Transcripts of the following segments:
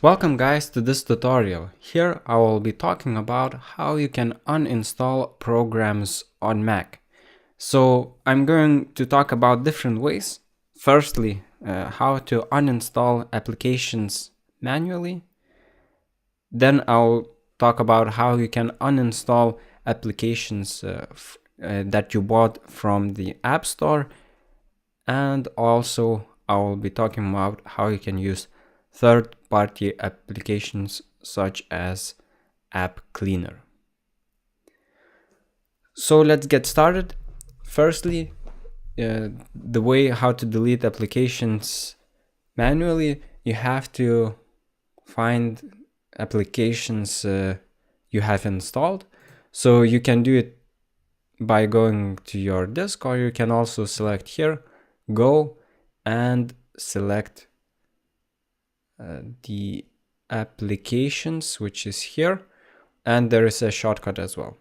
Welcome guys to this tutorial. Here I will be talking about how you can uninstall programs on Mac. So I'm going to talk about different ways. Firstly, how to uninstall applications manually. Then I'll talk about how you can uninstall applications that you bought from the App Store. And also I will be talking about how you can use third-party applications such as App Cleaner. So let's get started. Firstly, the way how to delete applications manually, you have to find applications you have installed. So you can do it by going to your disk, or you can also select here, go and select the applications, which is here, and there is a shortcut as well.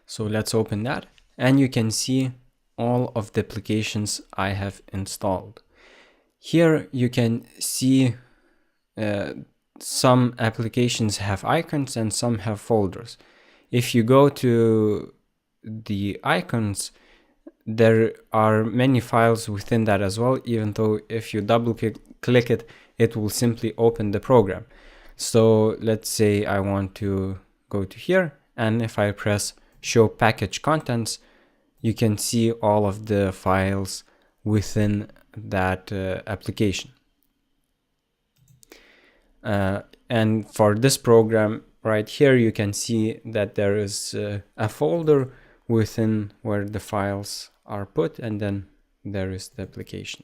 So let's open that, and you can see all of the applications I have installed. Here you can see some applications have icons and some have folders. If you go to the icons, there are many files within that as well, even though if you double click it, it will simply open the program. So let's say I want to go to here, and if I press show package contents, you can see all of the files within that application. And for this program right here, you can see that there is a folder within where the files are put, and then there is the application.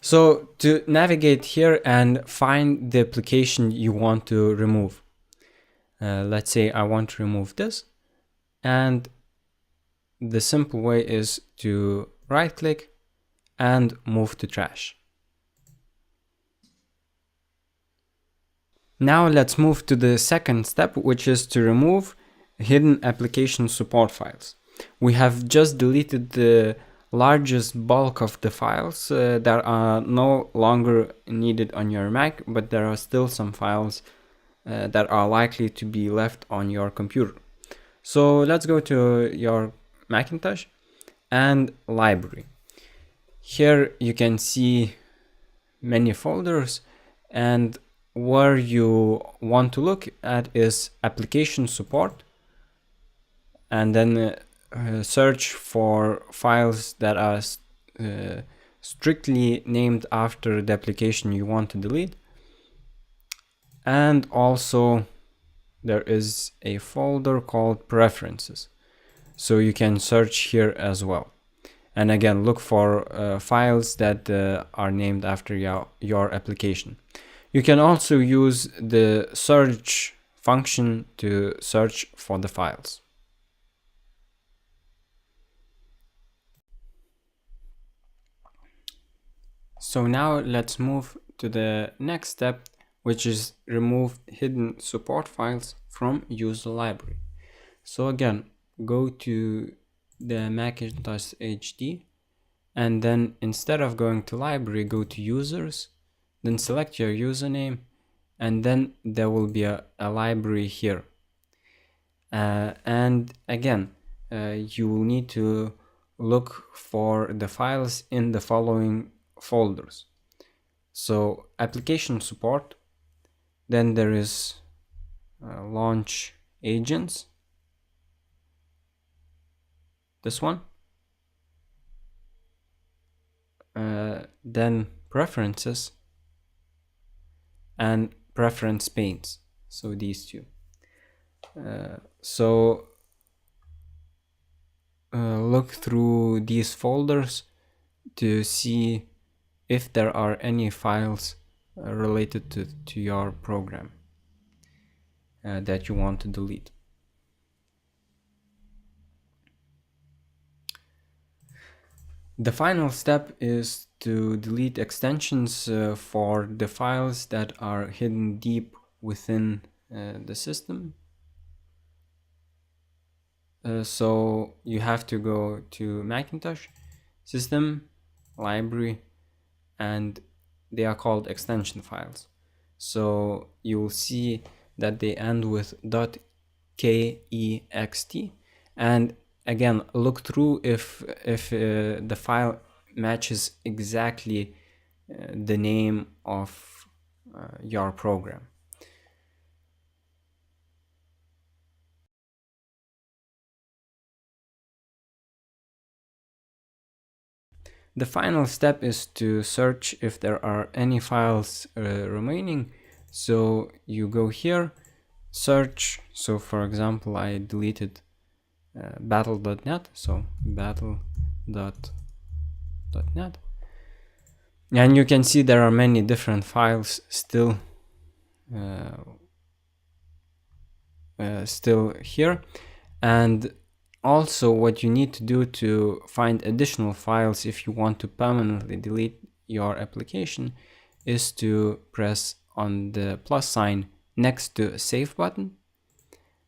So to navigate here and find the application you want to remove, let's say I want to remove this, and the simple way is to right click and move to trash. Now let's move to the second step, which is to remove hidden application support files. We have just deleted the largest bulk of the files that are no longer needed on your Mac, but there are still some files that are likely to be left on your computer. So let's go to your Macintosh and library. Here you can see many folders, and where you want to look at is application support, and then search for files that are strictly named after the application you want to delete. And also there is a folder called preferences, so you can search here as well. And again, look for files that are named after your application. You can also use the search function to search for the files. So now let's move to the next step, which is remove hidden support files from user library. So again, go to the Macintosh HD, and then instead of going to library, go to users, then select your username, and then there will be a library here. And again, you will need to look for the files in the following folders. So application support, then there is launch agents, this one, then preferences, and preference panes, so these two. Look through these folders to see if there are any files related to your program that you want to delete. The final step is to delete extensions for the files that are hidden deep within the system. So you have to go to Macintosh, System, Library, and they are called extension files. So you'll see that they end with .kext, and again, look through if the file matches exactly the name of your program. The final step is to search if there are any files remaining. So you go here, search. So for example, I deleted battle.net, so battle.net, and you can see there are many different files still here. And also what you need to do to find additional files if you want to permanently delete your application is to press on the plus sign next to save button,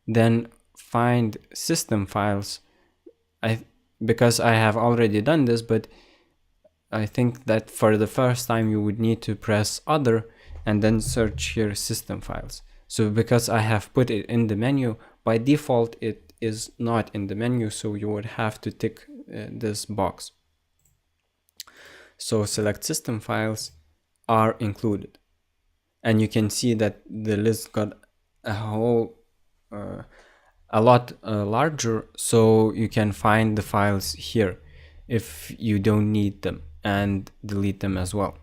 then find system files. Because I have already done this, but I think that for the first time you would need to press other and then search here system files. So because I have put it in the menu, by default it is not in the menu, so you would have to tick this box. So select system files are included, and you can see that the list got a lot larger, so you can find the files here if you don't need them and delete them as well.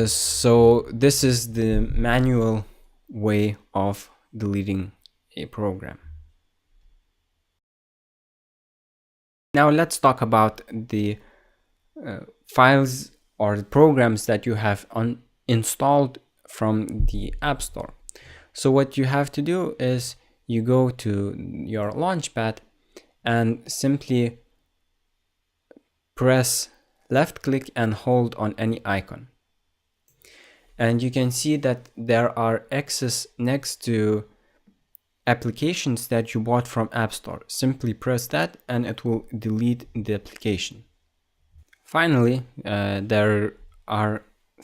So this is the manual way of deleting a program. Now let's talk about the files or the programs that you have installed from the App Store. So what you have to do is you go to your Launchpad and simply press left click and hold on any icon. And you can see that there are X's next to applications that you bought from App Store. Simply press that and it will delete the application. Finally, there are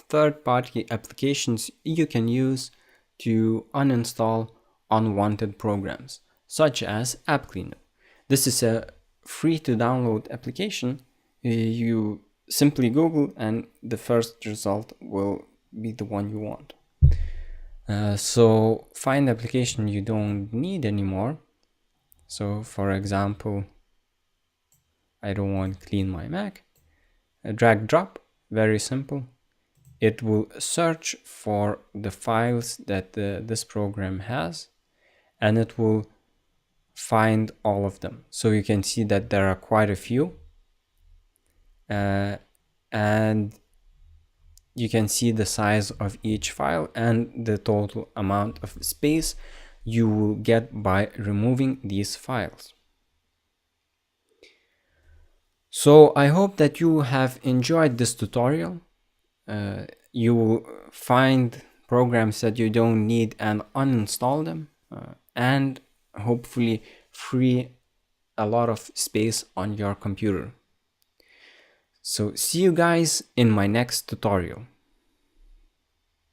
third-party applications you can use to uninstall unwanted programs, such as App Cleaner. This is a free to download application. You simply Google and the first result will be the one you want. So find application you don't need anymore. So for example, I don't want to clean my Mac. Drag drop, very simple. It will search for the files that this program has, and it will find all of them. So you can see that there are quite a few, and you can see the size of each file and the total amount of space you will get by removing these files. So I hope that you have enjoyed this tutorial. You will find programs that you don't need and uninstall them, and hopefully free a lot of space on your computer. So see you guys in my next tutorial.